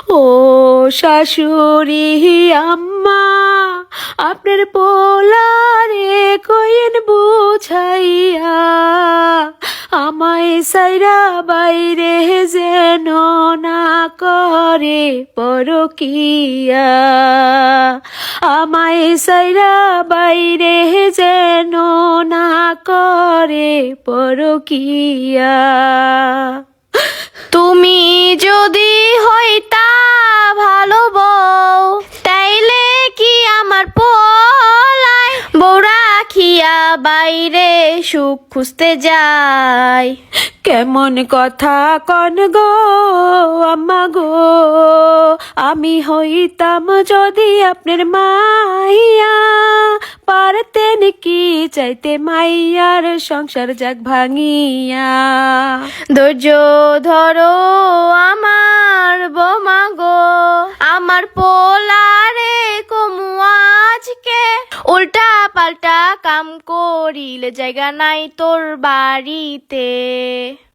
ও শাশুড়ি আম্মা, আপনার পোলারে কইন বুঝাইয়া, আমায় সাইরা বাইরে যেন না করে পরকিয়া, আমায় সাইরা বাইরে যেন না করে পরকিয়া। তুমি যদি হইতা ভালো বউ, তাইলে কি আমার পোলায় বউ রাখিয়া বাইরে সুখ খুঁজতে যায়? কেমন কথা কন গো আম্মা গো, আমি হইতাম যদি আপনার মাইয়া, পারতেন কি চাইতে মাইয়ার সংসার যাক ভাঙিয়া। ধৈর্য ধরো আমার বোমা গো, আমার পোলারে কমু আজকে, উল্টা পাল্টা কাম করিলে জায়গা নাই তোর বাড়িতে।